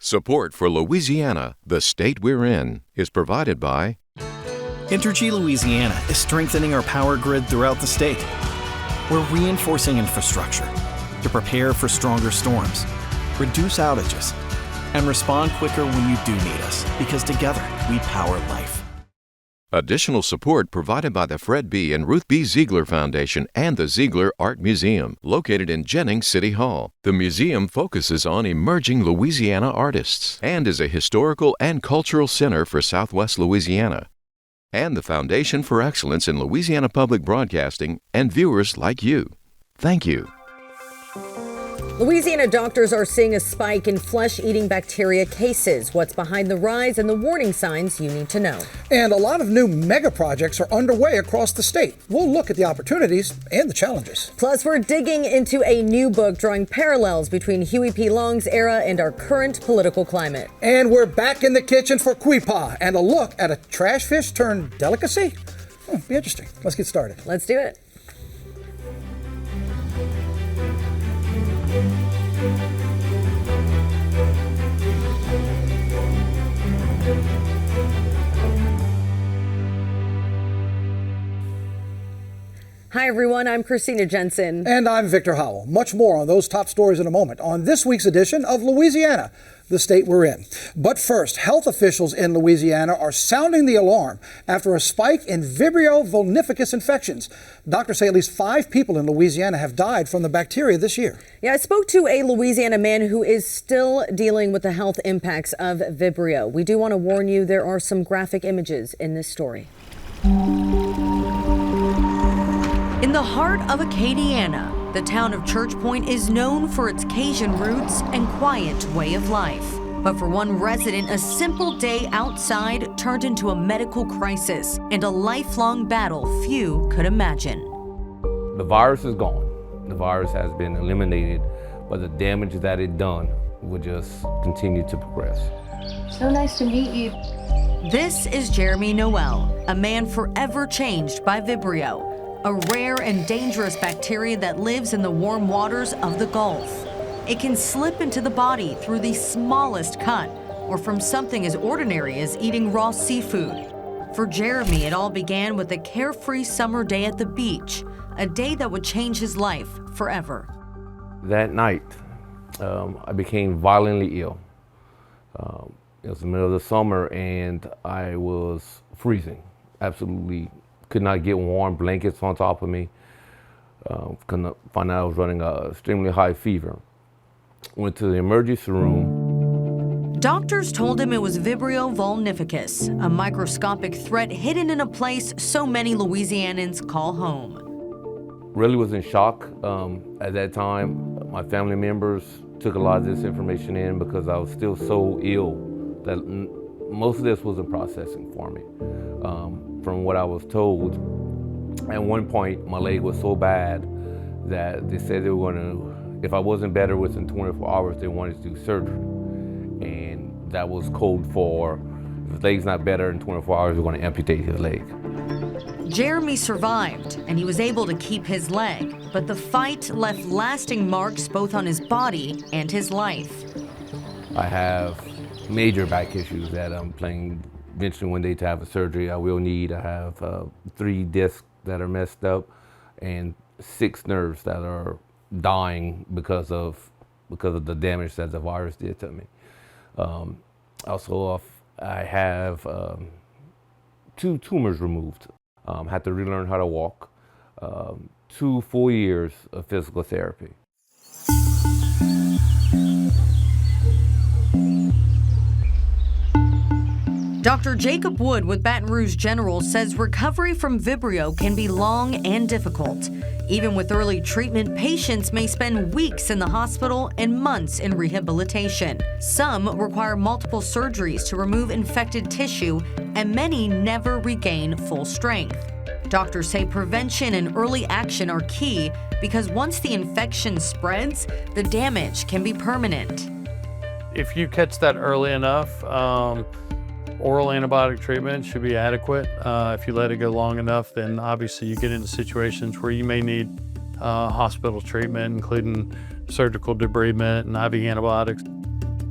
Support for Louisiana, the state we're in, is provided by Entergy Louisiana is strengthening our power grid throughout the state. We're reinforcing infrastructure to prepare for stronger storms, reduce outages, and respond quicker when you do need us, because together we power life. Additional support provided by the Fred B. and Ruth B. Ziegler Foundation and the Ziegler Art Museum, located in Jennings City Hall. The museum focuses on emerging Louisiana artists and is a historical and cultural center for Southwest Louisiana. And the Foundation for Excellence in Louisiana Public Broadcasting and viewers like you. Thank you. Louisiana doctors are seeing a spike in flesh-eating bacteria cases. What's behind the rise and the warning signs you need to know. And a lot of new mega projects are underway across the state. We'll look at the opportunities and the challenges. Plus, we're digging into a new book drawing parallels between Huey P. Long's era and our current political climate. And we're back in the kitchen for Quipa and a look at a trash fish turned delicacy. Be interesting. Let's get started. Let's do it. Hi, everyone. I'm Christina Jensen. And I'm Victor Howell. Much more on those top stories in a moment on this week's edition of Louisiana, the state we're in. But first, health officials in Louisiana are sounding the alarm after a spike in Vibrio vulnificus infections. Doctors say at least 5 people in Louisiana have died from the bacteria this year. Yeah, I spoke to a Louisiana man who is still dealing with the health impacts of Vibrio. We do want to warn you, there are some graphic images in this story. In the heart of Acadiana, the town of Church Point is known for its Cajun roots and quiet way of life. But for one resident, a simple day outside turned into a medical crisis and a lifelong battle few could imagine. The virus is gone. The virus has been eliminated, but the damage that it done will just continue to progress. So nice to meet you. This is Jeremy Noel, a man forever changed by Vibrio, a rare and dangerous bacteria that lives in the warm waters of the Gulf. It can slip into the body through the smallest cut or from something as ordinary as eating raw seafood. For Jeremy, it all began with a carefree summer day at the beach, a day that would change his life forever. That night, I became violently ill. It was the middle of the summer and I was freezing, absolutely could not get warm blankets on top of me. Couldn't find out I was running an extremely high fever. Went to the emergency room. Doctors told him it was Vibrio vulnificus, a microscopic threat hidden in a place so many Louisianans call home. Really was in shock at that time. My family members took a lot of this information in because I was still so ill that most of this wasn't processing for me. From what I was told, at one point my leg was so bad that they said they were going to, if I wasn't better within 24 hours, they wanted to do surgery. And that was code for, if his leg's not better in 24 hours, we're going to amputate his leg. Jeremy survived and he was able to keep his leg, but the fight left lasting marks both on his body and his life. I have major back issues that I'm planning eventually one day to have a surgery I will need. I have 3 discs that are messed up and 6 nerves that are dying because of the damage that the virus did to me. Also, I have 2 tumors removed. Had to relearn how to walk. 2 full years of physical therapy. Dr. Jacob Wood with Baton Rouge General says recovery from Vibrio can be long and difficult. Even with early treatment, patients may spend weeks in the hospital and months in rehabilitation. Some require multiple surgeries to remove infected tissue, and many never regain full strength. Doctors say prevention and early action are key because once the infection spreads, the damage can be permanent. If you catch that early enough, oral antibiotic treatment should be adequate. If you let it go long enough, then obviously you get into situations where you may need hospital treatment, including surgical debridement and IV antibiotics.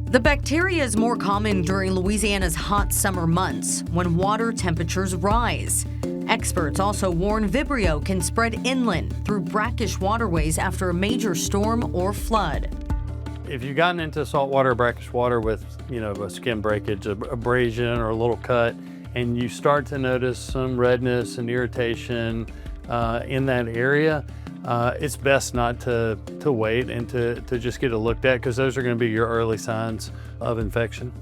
The bacteria is more common during Louisiana's hot summer months when water temperatures rise. Experts also warn Vibrio can spread inland through brackish waterways after a major storm or flood. If you've gotten into saltwater, brackish water with, a skin breakage, abrasion, or a little cut, and you start to notice some redness and irritation in that area, it's best not to wait and to just get it looked at, because those are going to be your early signs of infection.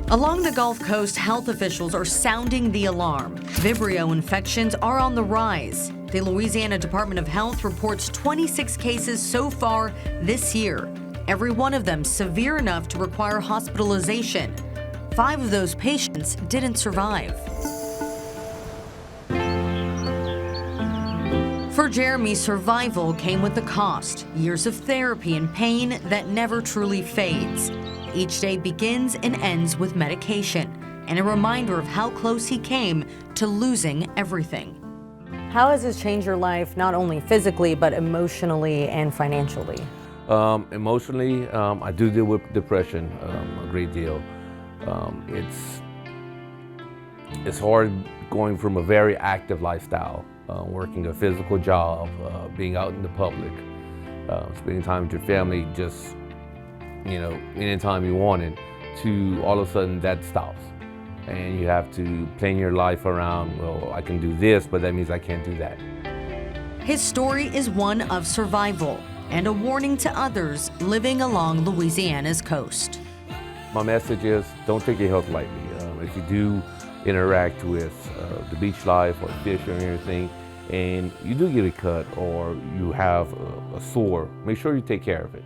Along the Gulf Coast, health officials are sounding the alarm. Vibrio infections are on the rise. The Louisiana Department of Health reports 26 cases so far this year, every one of them severe enough to require hospitalization. 5 of those patients didn't survive. For Jeremy, survival came with the cost, years of therapy and pain that never truly fades. Each day begins and ends with medication, and a reminder of how close he came to losing everything. How has this changed your life, not only physically, but emotionally and financially? Emotionally, I do deal with depression a great deal. It's hard going from a very active lifestyle, working a physical job, being out in the public, spending time with your family, just anytime you want it, to all of a sudden that stops. And you have to plan your life around, well, I can do this, but that means I can't do that. His story is one of survival and a warning to others living along Louisiana's coast. My message is, don't take your health lightly. If you do interact with the beach life or fishing or anything, and you do get a cut or you have a sore, make sure you take care of it.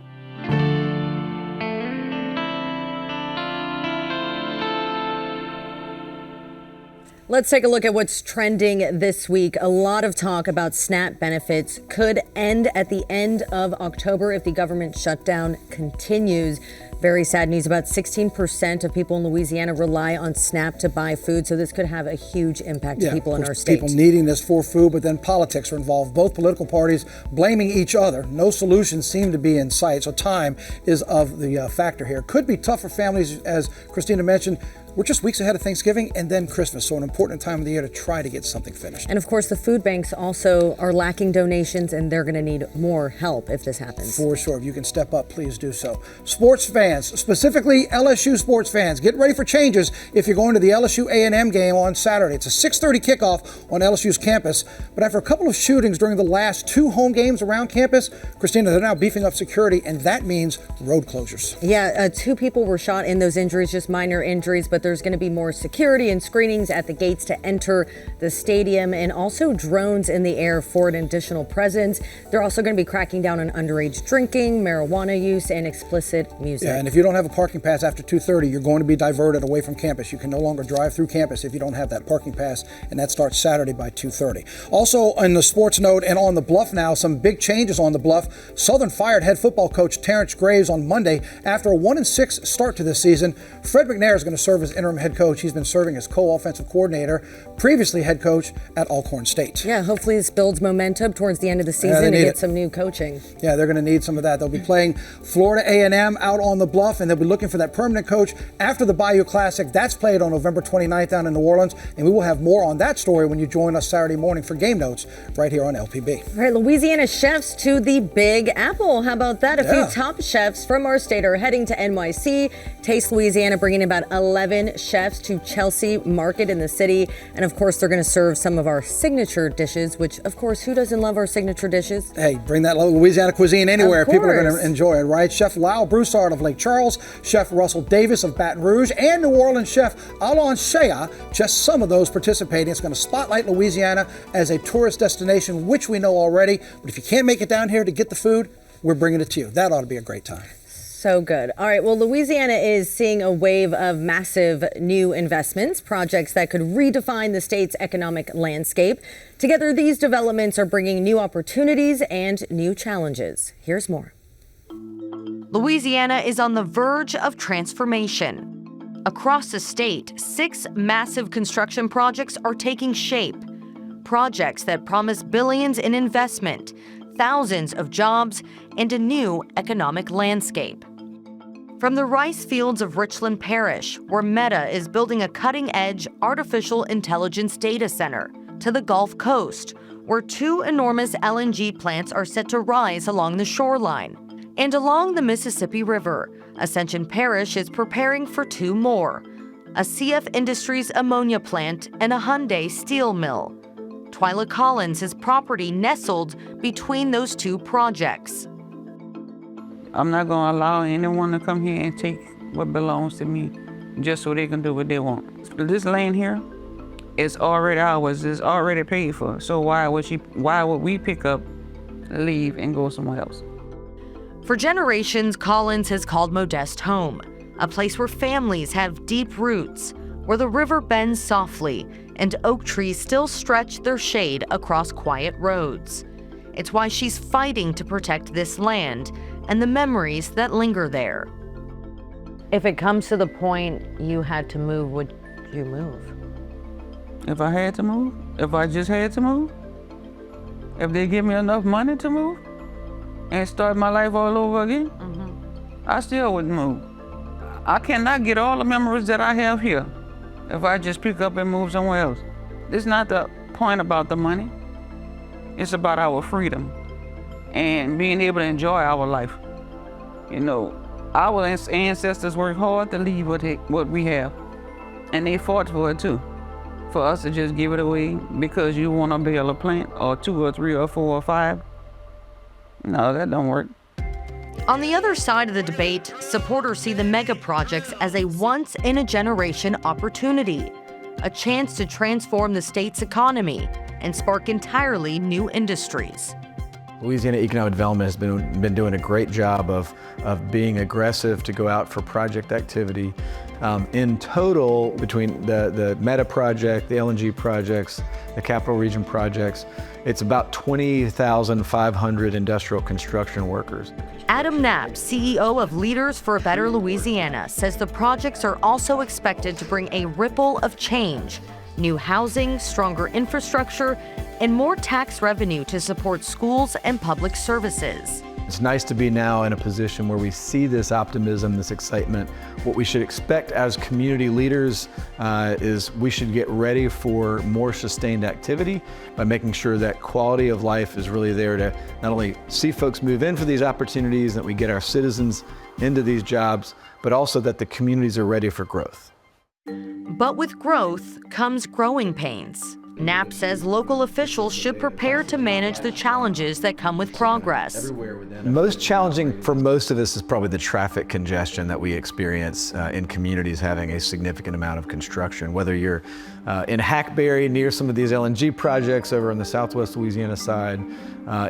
Let's take a look at what's trending this week. A lot of talk about SNAP benefits could end at the end of October if the government shutdown continues. Very sad news. About 16% of people in Louisiana rely on SNAP to buy food, so this could have a huge impact to people in our state. People needing this for food, but then politics are involved. Both political parties blaming each other. No solutions seem to be in sight, so time is of the factor here. Could be tough for families, as Christina mentioned. We're just weeks ahead of Thanksgiving and then Christmas, so an important time of the year to try to get something finished. And of course, the food banks also are lacking donations, and they're going to need more help if this happens. For sure. If you can step up, please do so. Sports fans, specifically LSU sports fans, get ready for changes if you're going to the LSU A&M game on Saturday. It's a 6:30 kickoff on LSU's campus, but after a couple of shootings during the last 2 home games around campus, Christina, they're now beefing up security, and that means road closures. Yeah, 2 people were shot in those injuries, just minor injuries, but there's going to be more security and screenings at the gates to enter the stadium, and also drones in the air for an additional presence. They're also going to be cracking down on underage drinking, marijuana use, and explicit music. Yeah, and if you don't have a parking pass after 2:30, you're going to be diverted away from campus. You can no longer drive through campus if you don't have that parking pass, and that starts Saturday by 2:30. Also, on the sports note and on the Bluff now, some big changes on the Bluff. Southern fired head football coach Terrence Graves on Monday after a 1-6 start to this season. Fred McNair is going to serve as interim head coach. He's been serving as co-offensive coordinator, previously head coach at Alcorn State. Yeah, hopefully this builds momentum towards the end of the season and get some new coaching. Yeah, they're going to need some of that. They'll be playing Florida A&M out on the Bluff, and they'll be looking for that permanent coach after the Bayou Classic. That's played on November 29th down in New Orleans, and we will have more on that story when you join us Saturday morning for Game Notes right here on LPB. All right, Louisiana chefs to the Big Apple. How about that? A few top chefs from our state are heading to NYC. Taste Louisiana, bringing about 11 chefs to Chelsea Market in the city. And of course, they're going to serve some of our signature dishes, which, of course, who doesn't love our signature dishes? Hey, bring that Louisiana cuisine anywhere. People are going to enjoy it, right? Chef Lyle Broussard of Lake Charles, Chef Russell Davis of Baton Rouge, and New Orleans Chef Alon Shea, just some of those participating. It's going to spotlight Louisiana as a tourist destination, which we know already. But if you can't make it down here to get the food, we're bringing it to you. That ought to be a great time. So good. All right. Well, Louisiana is seeing a wave of massive new investments, projects that could redefine the state's economic landscape. Together, these developments are bringing new opportunities and new challenges. Here's more. Louisiana is on the verge of transformation. Across the state, 6 massive construction projects are taking shape. Projects that promise billions in investment, thousands of jobs, and a new economic landscape. From the rice fields of Richland Parish, where Meta is building a cutting-edge artificial intelligence data center, to the Gulf Coast, where 2 enormous LNG plants are set to rise along the shoreline. And along the Mississippi River, Ascension Parish is preparing for 2 more, a CF Industries ammonia plant and a Hyundai steel mill. Twyla Collins has property nestled between those 2 projects. I'm not going to allow anyone to come here and take what belongs to me just so they can do what they want. This land here is already ours, it's already paid for. So why would we pick up, leave, and go somewhere else? For generations, Collins has called Modeste home, a place where families have deep roots, where the river bends softly and oak trees still stretch their shade across quiet roads. It's why she's fighting to protect this land and the memories that linger there. If it comes to the point you had to move, would you move? If I had to move, if I just had to move, if they give me enough money to move and start my life all over again, I still wouldn't move. I cannot get all the memories that I have here if I just pick up and move somewhere else. It's not the point about the money. It's about our freedom and being able to enjoy our life. You know, our ancestors worked hard to leave what we have, and they fought for it too. For us to just give it away because you want to build a plant or 2 or 3 or 4 or 5, no, that don't work. On the other side of the debate, supporters see the mega projects as a once-in-a-generation opportunity, a chance to transform the state's economy and spark entirely new industries. Louisiana Economic Development has been doing a great job of being aggressive to go out for project activity. In total, between the Meta project, the LNG projects, the Capital Region projects, it's about 20,500 industrial construction workers. Adam Knapp, CEO of Leaders for a Better Louisiana, says the projects are also expected to bring a ripple of change, new housing, stronger infrastructure, and more tax revenue to support schools and public services. It's nice to be now in a position where we see this optimism, this excitement. What we should expect as community leaders is we should get ready for more sustained activity by making sure that quality of life is really there to not only see folks move in for these opportunities, that we get our citizens into these jobs, but also that the communities are ready for growth. But with growth comes growing pains. Knapp says local officials should prepare to manage the challenges that come with progress. Most challenging for most of us is probably the traffic congestion that we experience in communities having a significant amount of construction. Whether you're in Hackberry near some of these LNG projects over on the southwest Louisiana side,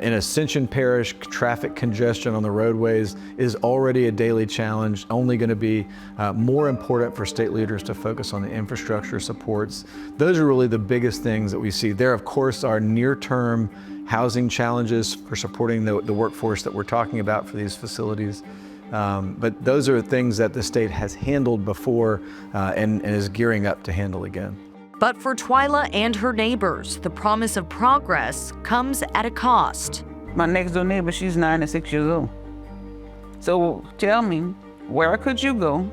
in Ascension Parish, traffic congestion on the roadways is already a daily challenge, only going to be more important for state leaders to focus on the infrastructure supports. Those are really the biggest things that we see. There, of course, are near-term housing challenges for supporting the workforce that we're talking about for these facilities. But those are things that the state has handled before and is gearing up to handle again. But for Twyla and her neighbors, the promise of progress comes at a cost. My next door neighbor, she's 96 years old. So tell me, where could you go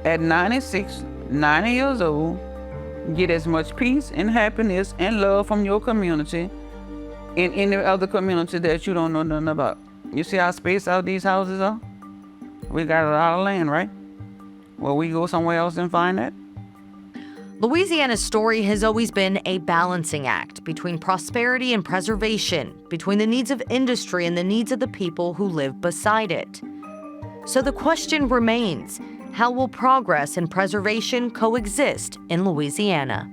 at 96, 90 years old, get as much peace and happiness and love from your community in any other community that you don't know nothing about? You see how spaced out these houses are? We got a lot of land, right? Well, we go somewhere else and find that? Louisiana's story has always been a balancing act between prosperity and preservation, between the needs of industry and the needs of the people who live beside it. So the question remains, how will progress and preservation coexist in Louisiana?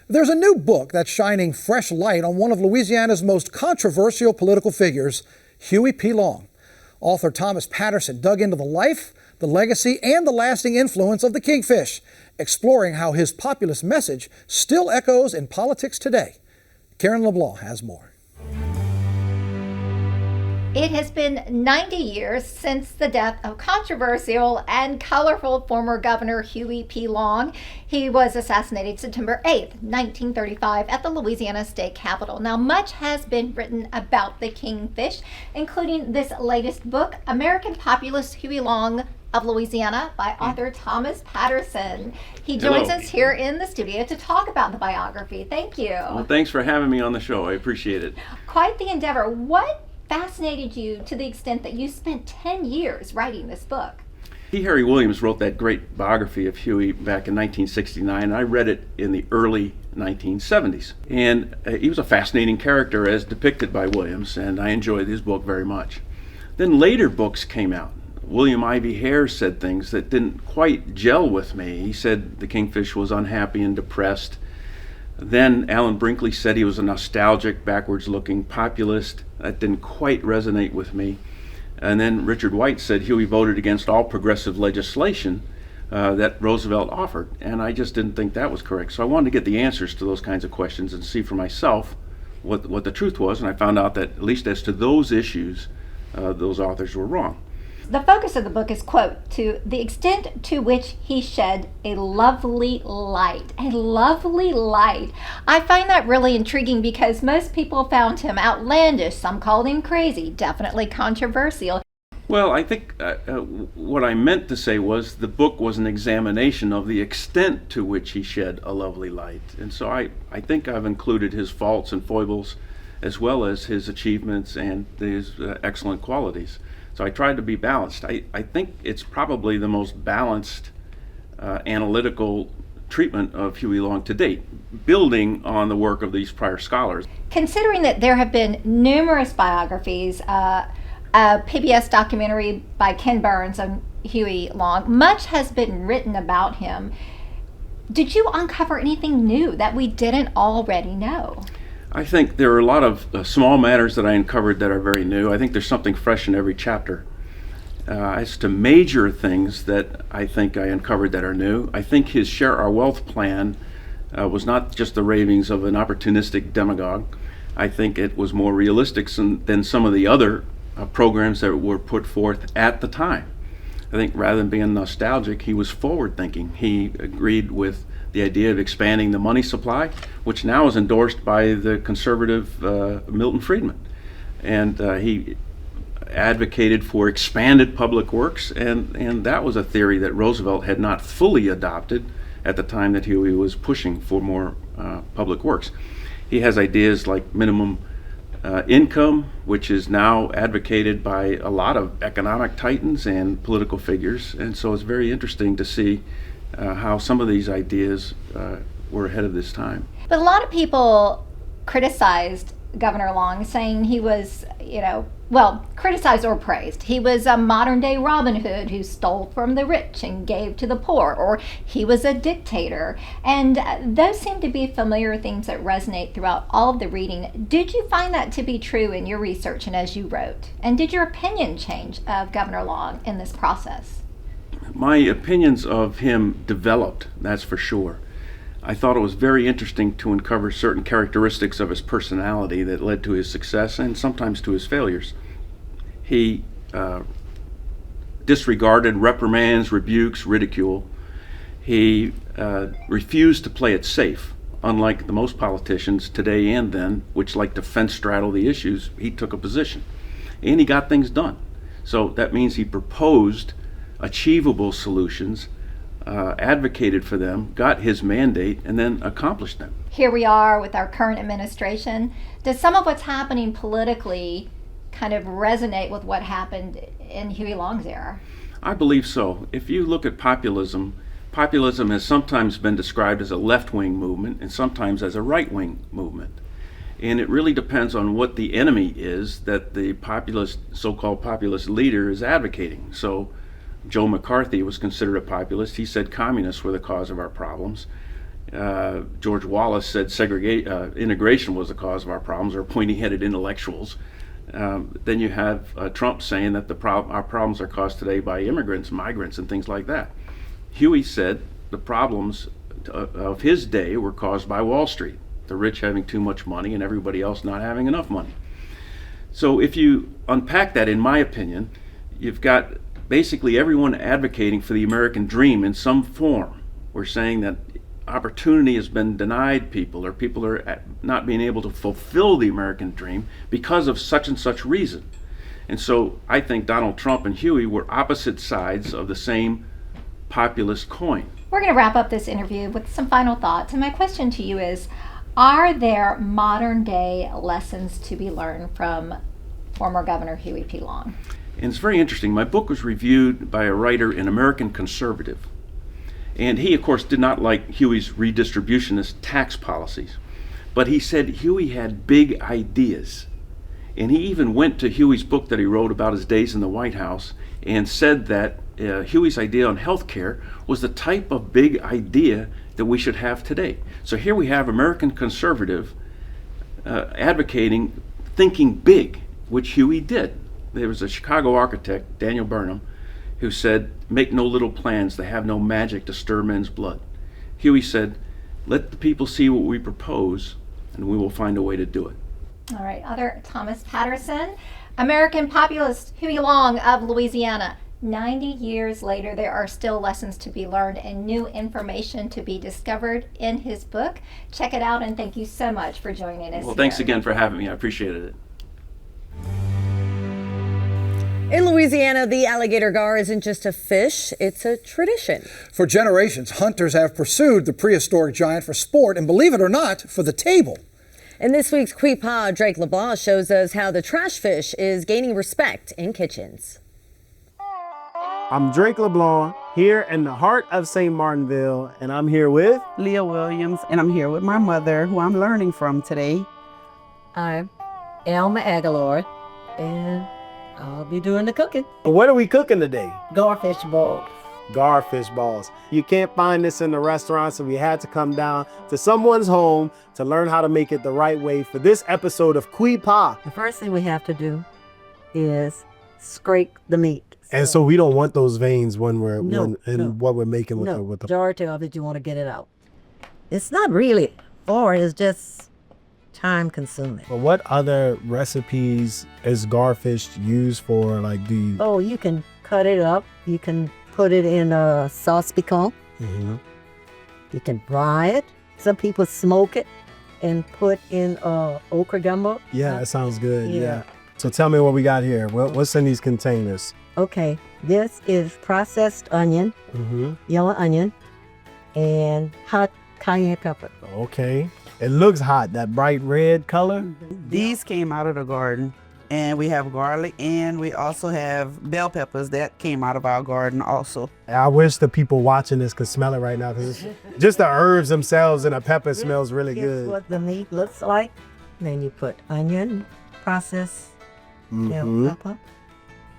There's a new book that's shining fresh light on one of Louisiana's most controversial political figures, Huey P. Long. Author Thomas Patterson dug into the life, the legacy, and the lasting influence of the Kingfish, exploring how his populist message still echoes in politics today. Karen LeBlanc has more. It has been 90 years since the death of controversial and colorful former Governor Huey P. Long. He was assassinated September 8th, 1935 at the Louisiana State Capitol. Now, much has been written about the Kingfish, including this latest book, American Populist Huey Long of Louisiana, by author Thomas Patterson. He joins us here in the studio to talk about the biography. Thank you. Well, thanks for having me on the show. I appreciate it. Quite the endeavor. What fascinated you to the extent that you spent 10 years writing this book? T. Harry Williams wrote that great biography of Huey back in 1969. I read it in the early 1970s. And he was a fascinating character as depicted by Williams, and I enjoyed his book very much. Then later books came out. William Ivy Hare said things that didn't quite gel with me. He said the Kingfish was unhappy and depressed. Then Alan Brinkley said he was a nostalgic, backwards-looking populist. That didn't quite resonate with me. And then Richard White said Huey voted against all progressive legislation that Roosevelt offered. And I just didn't think that was correct. So I wanted to get the answers to those kinds of questions and see for myself what the truth was. And I found out that, at least as to those issues, those authors were wrong. The focus of the book is, quote, to the extent to which he shed a lovely light. A lovely light. I find that really intriguing because most people found him outlandish. Some called him crazy, definitely controversial. Well, I think what I meant to say was the book was an examination of the extent to which he shed a lovely light. And so I think I've included his faults and foibles as well as his achievements and his excellent qualities. So I tried to be balanced. I think it's probably the most balanced analytical treatment of Huey Long to date, building on the work of these prior scholars. Considering that there have been numerous biographies, a PBS documentary by Ken Burns on Huey Long, much has been written about him. Did you uncover anything new that we didn't already know? I think there are a lot of small matters that I uncovered that are very new. I think there's something fresh in every chapter. As to major things that I think I uncovered that are new, I think his Share Our Wealth plan was not just the ravings of an opportunistic demagogue. I think it was more realistic than some of the other programs that were put forth at the time. I think rather than being nostalgic, he was forward-thinking. He agreed with the idea of expanding the money supply, which now is endorsed by the conservative Milton Friedman. And he advocated for expanded public works, and that was a theory that Roosevelt had not fully adopted at the time that Huey was pushing for more public works. He has ideas like minimum income, which is now advocated by a lot of economic titans and political figures, and so it's very interesting to see how some of these ideas were ahead of this time. But a lot of people criticized Governor Long, saying he was, criticized or praised. He was a modern day Robin Hood who stole from the rich and gave to the poor, or he was a dictator. And those seem to be familiar themes that resonate throughout all of the reading. Did you find that to be true in your research and as you wrote? And did your opinion change of Governor Long in this process? My opinions of him developed, that's for sure. I thought it was very interesting to uncover certain characteristics of his personality that led to his success and sometimes to his failures. He disregarded reprimands, rebukes, ridicule. He refused to play it safe, unlike the most politicians today and then, which like to fence straddle the issues. He took a position, and he got things done. So that means he proposed achievable solutions, advocated for them, got his mandate, and then accomplished them. Here we are with our current administration. Does some of what's happening politically kind of resonate with what happened in Huey Long's era? I believe so. If you look at populism has sometimes been described as a left-wing movement and sometimes as a right-wing movement. And it really depends on what the enemy is that the so-called populist leader is advocating. So Joe McCarthy was considered a populist. He said communists were the cause of our problems. George Wallace said integration was the cause of our problems, or pointy-headed intellectuals. Then you have Trump saying that our problems are caused today by immigrants, migrants, and things like that. Huey said the problems of his day were caused by Wall Street, the rich having too much money and everybody else not having enough money. So if you unpack that, in my opinion, you've got basically everyone advocating for the American dream in some form. We're saying that opportunity has been denied people, or people are not being able to fulfill the American dream because of such and such reason. And so I think Donald Trump and Huey were opposite sides of the same populist coin. We're going to wrap up this interview with some final thoughts. And my question to you is, are there modern day lessons to be learned from former Governor Huey P. Long? And it's very interesting. My book was reviewed by a writer in American Conservative. And he, of course, did not like Huey's redistributionist tax policies. But he said Huey had big ideas. And he even went to Huey's book that he wrote about his days in the White House and said that Huey's idea on health care was the type of big idea that we should have today. So here we have American Conservative advocating thinking big, which Huey did. There was a Chicago architect, Daniel Burnham, who said, "Make no little plans, they have no magic to stir men's blood." Huey said, "Let the people see what we propose, and we will find a way to do it." All right, other Thomas Patterson, American populist Huey Long of Louisiana. 90 years later, there are still lessons to be learned and new information to be discovered in his book. Check it out, and thank you so much for joining us. Well, thanks again for having me. I appreciated it. In Louisiana, the alligator gar isn't just a fish, it's a tradition. For generations, hunters have pursued the prehistoric giant for sport and, believe it or not, for the table. In this week's Qui-Pa, Drake LeBlanc shows us how the trash fish is gaining respect in kitchens. I'm Drake LeBlanc, here in the heart of St. Martinville, and I'm here with Leah Williams, and I'm here with my mother, who I'm learning from today. I'm Elma Aguilar, and I'll be doing the cooking. What are we cooking today? Garfish balls. Garfish balls. You can't find this in the restaurant, so we had to come down to someone's home to learn how to make it the right way for this episode of Qui-Pa. The first thing we have to do is scrape the meat. And so we don't want those veins when we're what we're making with the the majority of it, you want to get it out. It's not really, or it's just time consuming. But what other recipes is garfish used for? Like, do you? Oh, you can cut it up. You can put it in a sauce piquant. Mm-hmm. You can fry it. Some people smoke it and put in okra gumbo. Yeah, that sounds good. Yeah. So tell me what we got here. What's in these containers? Okay, this is processed onion, yellow onion, and hot cayenne pepper. Okay. It looks hot, that bright red color. These came out of the garden, and we have garlic, and we also have bell peppers that came out of our garden also. I wish the people watching this could smell it right now, because just the herbs themselves and the pepper smells really good. Here's what the meat looks like. Then you put onion, processed bell pepper,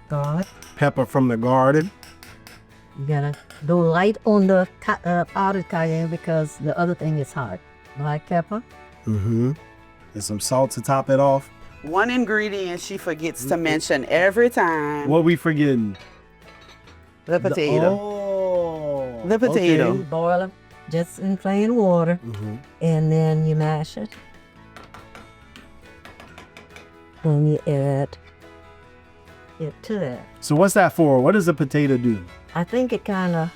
garlic. Pepper from the garden. You gotta go light on the powdered cayenne because the other thing is hot. Black pepper. And some salt to top it off. One ingredient she forgets to mention every time. What we forgetting? The potato. The potato. Okay. Boil it just in plain water, and then you mash it. And you add it to that. So what's that for? What does the potato do? I think it kind of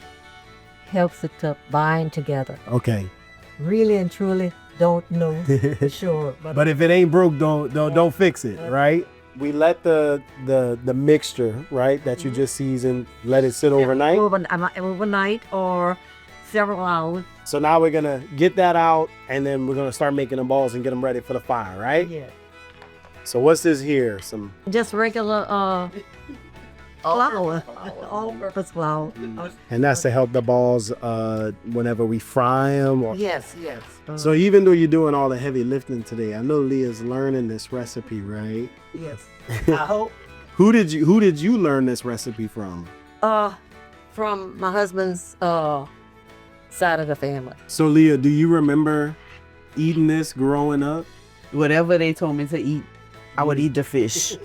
helps it to bind together. Okay. Really and truly don't know for sure. But if it ain't broke, don't fix it, right? We let the mixture, right, that you just seasoned, let it sit overnight? Overnight or several hours. So now we're gonna get that out, and then we're gonna start making the balls and get them ready for the fire, right? Yeah. So what's this here? Some just regular flour, all-purpose flour. And that's to help the balls whenever we fry them. Or... Yes. So even though you're doing all the heavy lifting today, I know Leah's learning this recipe, right? Yes. I hope. Who did you learn this recipe from? From my husband's side of the family. So Leah, do you remember eating this growing up? Whatever they told me to eat, I would eat the fish.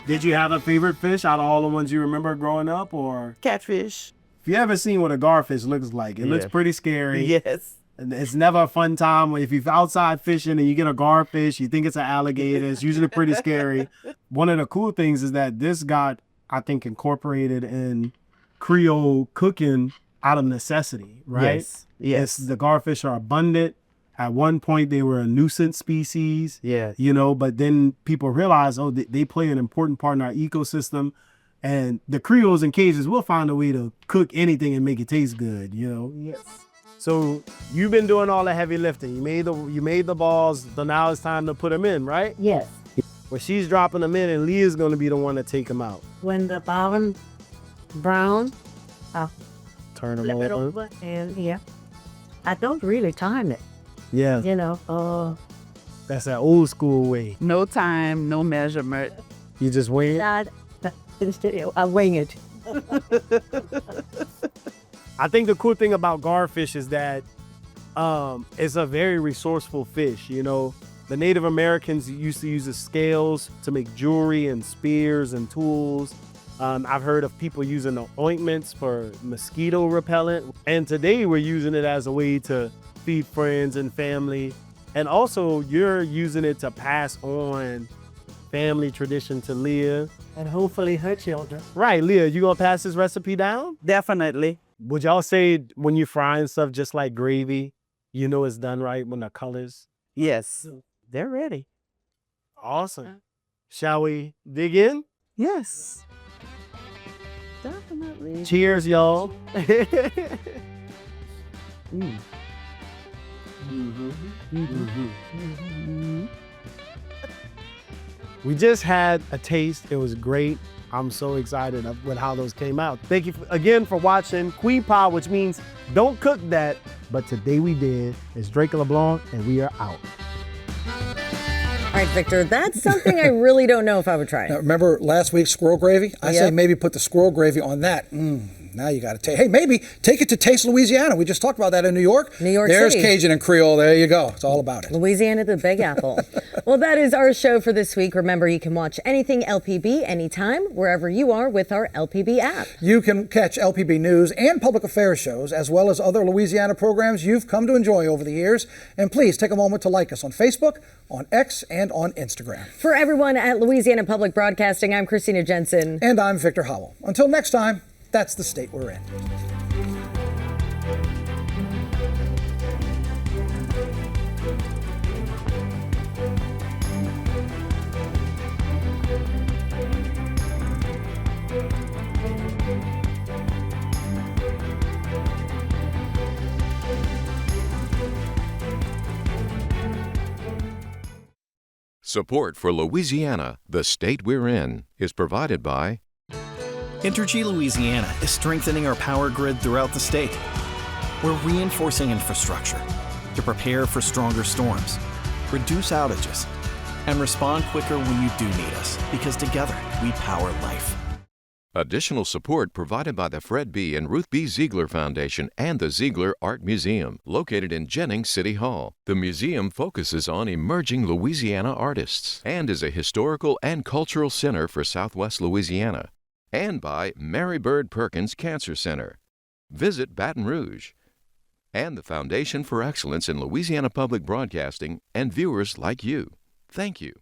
Did you have a favorite fish out of all the ones you remember growing up, or? Catfish. If you ever seen what a garfish looks like, it looks pretty scary. Yes. And it's never a fun time. If you're outside fishing and you get a garfish, you think it's an alligator. It's usually pretty scary. One of the cool things is that this got, I think, incorporated in Creole cooking out of necessity, right? Yes. The garfish are abundant. At one point, they were a nuisance species. Yes. You know, but then people realize, oh, they play an important part in our ecosystem. And the Creoles and Cajuns will find a way to cook anything and make it taste good, you know? Yes. So you've been doing all the heavy lifting. You made the balls, so now it's time to put them in, right? Yes. Well, she's dropping them in, and Leah's going to be the one to take them out. When the bottom brown, I'll Turn them flip it over. over, and yeah. I don't really time it, Yeah, you know. that's that old school way. No time, no measurement. You just wing it. Instead, I wing it. I think the cool thing about garfish is that it's a very resourceful fish. You know, the Native Americans used to use the scales to make jewelry and spears and tools. I've heard of people using the ointments for mosquito repellent. And today we're using it as a way to feed friends and family. And also you're using it to pass on family tradition to Leah. And hopefully her children. Right, Leah, you gonna pass this recipe down? Definitely. Would y'all say when you're frying stuff just like gravy, you know it's done right when the colors? Yes. They're ready. Awesome. Shall we dig in? Yes. Definitely. Cheers, y'all. We just had a taste. It was great. I'm so excited with how those came out. Thank you again for watching Qui Pa, which means don't cook that. But today we did. It's Drake LeBlanc, and we are out. All right, Victor, that's something I really don't know if I would try. Now, remember last week's squirrel gravy? I say maybe put the squirrel gravy on that. Now you got to take. Hey, maybe take it to Taste Louisiana. We just talked about that in New York. New York There's City. Cajun and Creole. There you go. It's all about it. Louisiana, the Big Apple. Well, that is our show for this week. Remember, you can watch anything LPB anytime, wherever you are with our LPB app. You can catch LPB news and public affairs shows, as well as other Louisiana programs you've come to enjoy over the years. And please take a moment to like us on Facebook, on X, and on Instagram. For everyone at Louisiana Public Broadcasting, I'm Christina Jensen. And I'm Victor Howell. Until next time, that's the state we're in. Support for Louisiana, the state we're in, is provided by Entergy Louisiana is strengthening our power grid throughout the state. We're reinforcing infrastructure to prepare for stronger storms, reduce outages, and respond quicker when you do need us, because together we power life. Additional support provided by the Fred B. and Ruth B. Ziegler Foundation and the Ziegler Art Museum, located in Jennings City Hall. The museum focuses on emerging Louisiana artists and is a historical and cultural center for Southwest Louisiana. And by Mary Bird Perkins Cancer Center. Visit Baton Rouge. And the Foundation for Excellence in Louisiana Public Broadcasting and viewers like you. Thank you.